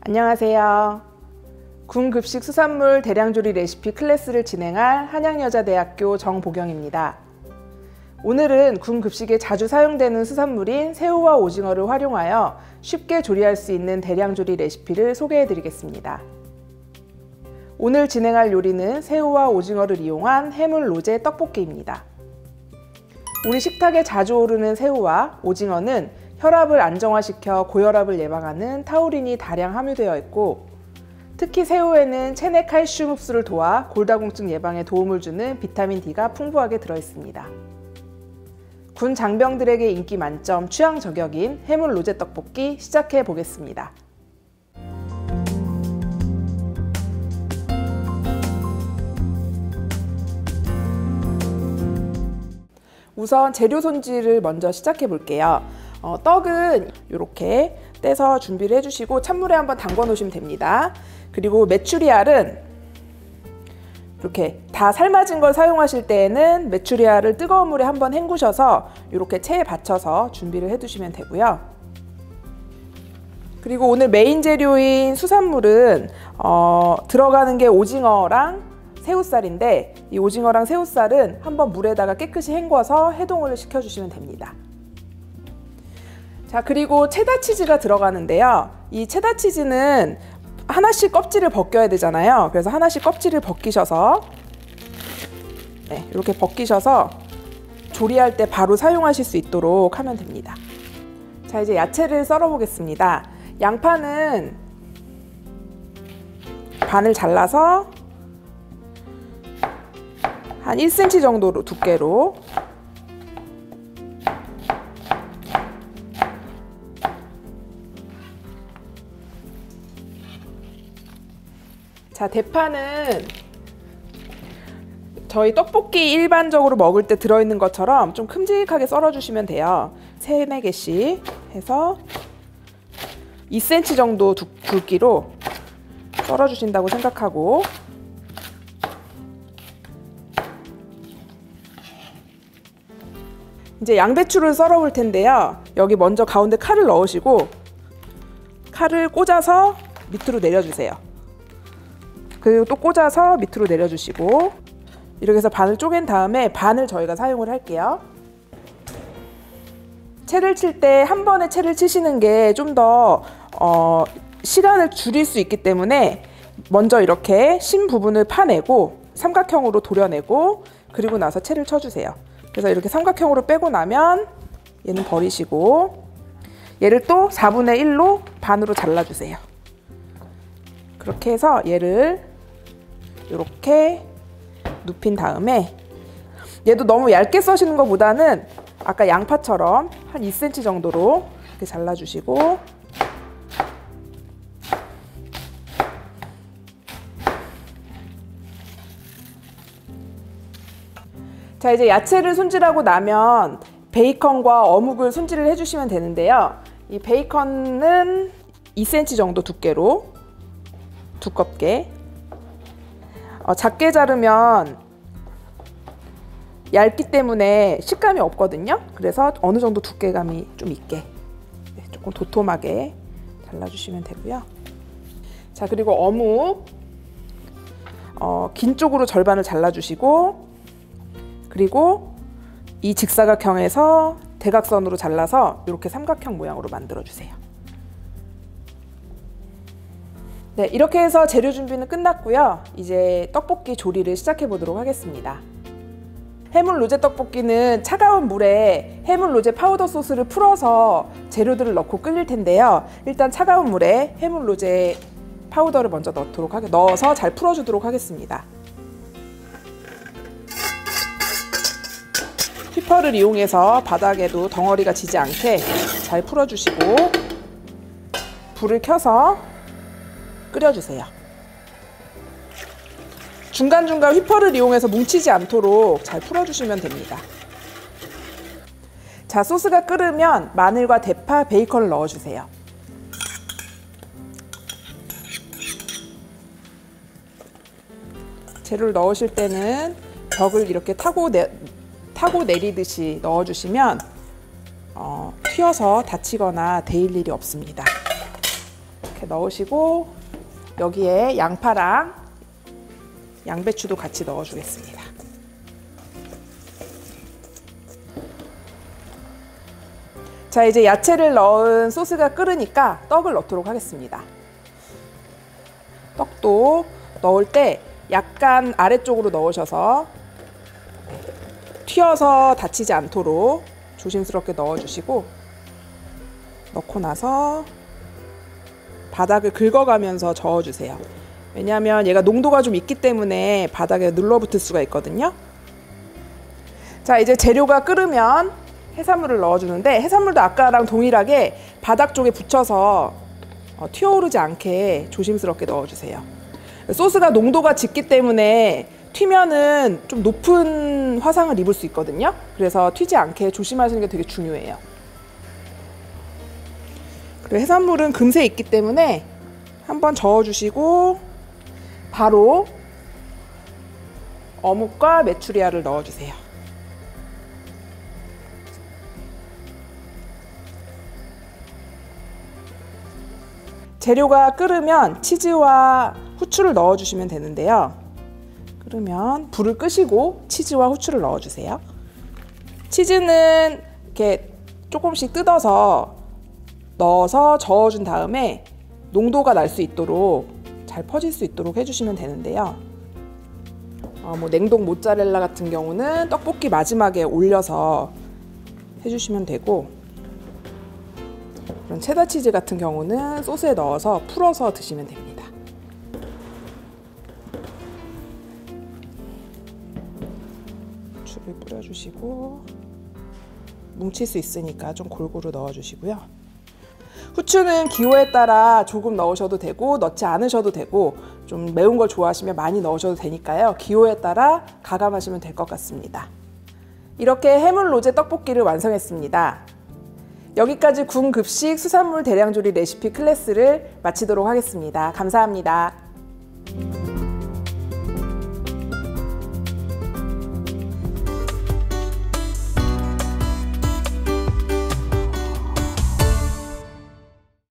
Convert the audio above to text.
안녕하세요. 군급식 수산물 대량조리 레시피 클래스를 진행할 한양여자대학교 정보경입니다. 오늘은 군급식에 자주 사용되는 수산물인 새우와 오징어를 활용하여 쉽게 조리할 수 있는 대량조리 레시피를 소개해 드리겠습니다. 오늘 진행할 요리는 새우와 오징어를 이용한 해물 로제 떡볶이입니다. 우리 식탁에 자주 오르는 새우와 오징어는 혈압을 안정화시켜 고혈압을 예방하는 타우린이 다량 함유되어 있고, 특히 새우에는 체내 칼슘 흡수를 도와 골다공증 예방에 도움을 주는 비타민 D가 풍부하게 들어있습니다. 군 장병들에게 인기 만점 취향 저격인 해물 로제 떡볶이 시작해 보겠습니다. 우선 재료 손질을 먼저 시작해 볼게요. 떡은 이렇게 떼서 준비를 해주시고 찬물에 한번 담궈 놓으시면 됩니다. 그리고 메추리알은 이렇게 다 삶아진 걸 사용하실 때에는 메추리알을 뜨거운 물에 한번 헹구셔서 이렇게 체에 받쳐서 준비를 해 두시면 되고요. 그리고 오늘 메인 재료인 수산물은 들어가는 게 오징어랑 새우살인데, 이 오징어랑 새우살은 한번 물에다가 깨끗이 헹궈서 해동을 시켜주시면 됩니다. 자, 그리고 체다 치즈가 들어가는데요. 이 체다 치즈는 하나씩 껍질을 벗겨야 되잖아요. 그래서 하나씩 껍질을 벗기셔서 이렇게 벗기셔서 조리할 때 바로 사용하실 수 있도록 하면 됩니다. 자, 이제 야채를 썰어 보겠습니다. 양파는 반을 잘라서 한 1cm 정도로 두께로, 자, 대파는 저희 떡볶이 일반적으로 먹을 때 들어있는 것처럼 좀 큼직하게 썰어주시면 돼요. 3, 4개씩 해서 2cm 정도 굵기로 썰어주신다고 생각하고, 이제 양배추를 썰어 볼 텐데요. 여기 먼저 가운데 칼을 넣으시고 칼을 꽂아서 밑으로 내려주세요. 그리고 또 꽂아서 밑으로 내려주시고, 이렇게 해서 반을 쪼갠 다음에 반을 저희가 사용을 할게요. 채를 칠 때 한 번에 채를 치시는 게 좀 더 시간을 줄일 수 있기 때문에 먼저 이렇게 심 부분을 파내고 삼각형으로 도려내고, 그리고 나서 채를 쳐주세요. 그래서 이렇게 삼각형으로 빼고 나면 얘는 버리시고, 얘를 또 4분의 1로 반으로 잘라주세요. 그렇게 해서 얘를 이렇게 눕힌 다음에, 얘도 너무 얇게 써시는 것보다는 아까 양파처럼 한 2cm 정도로 이렇게 잘라주시고, 자, 이제 야채를 손질하고 나면 베이컨과 어묵을 손질을 해주시면 되는데요. 이 베이컨은 2cm 정도 두께로 두껍게, 작게 자르면 얇기 때문에 식감이 없거든요. 그래서 어느 정도 두께감이 좀 있게 조금 도톰하게 잘라주시면 되고요. 자, 그리고 어묵 긴 쪽으로 절반을 잘라주시고, 그리고 이 직사각형에서 대각선으로 잘라서 이렇게 삼각형 모양으로 만들어주세요. 네, 이렇게 해서 재료 준비는 끝났고요. 이제 떡볶이 조리를 시작해 보도록 하겠습니다. 해물 로제 떡볶이는 차가운 물에 해물 로제 파우더 소스를 풀어서 재료들을 넣고 끓일 텐데요. 일단 차가운 물에 해물 로제 파우더를 먼저 넣어서 잘 풀어주도록 하겠습니다. 휘퍼를 이용해서 바닥에도 덩어리가 지지 않게 잘 풀어주시고, 불을 켜서 끓여주세요. 중간중간 휘퍼를 이용해서 뭉치지 않도록 잘 풀어주시면 됩니다. 자, 소스가 끓으면 마늘과 대파, 베이컨을 넣어주세요. 재료를 넣으실 때는 벽을 이렇게 타고 내리듯이 넣어주시면 튀어서 다치거나 데일 일이 없습니다. 이렇게 넣으시고 여기에 양파랑 양배추도 같이 넣어주겠습니다. 자, 이제 야채를 넣은 소스가 끓으니까 떡을 넣도록 하겠습니다. 떡도 넣을 때 약간 아래쪽으로 넣으셔서 튀어서 다치지 않도록 조심스럽게 넣어주시고, 넣고 나서 바닥을 긁어가면서 저어주세요. 왜냐하면 얘가 농도가 좀 있기 때문에 바닥에 눌러붙을 수가 있거든요. 자, 이제 재료가 끓으면 해산물을 넣어주는데, 해산물도 아까랑 동일하게 바닥 쪽에 붙여서 튀어오르지 않게 조심스럽게 넣어주세요. 소스가 농도가 짙기 때문에 튀면은 좀 높은 화상을 입을 수 있거든요. 그래서 튀지 않게 조심하시는 게 되게 중요해요. 그리고 해산물은 금세 익기 때문에 한번 저어주시고 바로 어묵과 메추리알을 넣어주세요. 재료가 끓으면 치즈와 후추를 넣어주시면 되는데요. 끓으면 불을 끄시고 치즈와 후추를 넣어주세요. 치즈는 이렇게 조금씩 뜯어서 넣어서 저어준 다음에 농도가 날 수 있도록 잘 퍼질 수 있도록 해주시면 되는데요. 냉동 모짜렐라 같은 경우는 떡볶이 마지막에 올려서 해주시면 되고, 그런 체다 치즈 같은 경우는 소스에 넣어서 풀어서 드시면 됩니다. 후추를 뿌려주시고 뭉칠 수 있으니까 좀 골고루 넣어주시고요. 후추는 기호에 따라 조금 넣으셔도 되고 넣지 않으셔도 되고, 좀 매운 걸 좋아하시면 많이 넣으셔도 되니까요. 기호에 따라 가감하시면 될 것 같습니다. 이렇게 해물 로제 떡볶이를 완성했습니다. 여기까지 군급식 수산물 대량조리 레시피 클래스를 마치도록 하겠습니다. 감사합니다.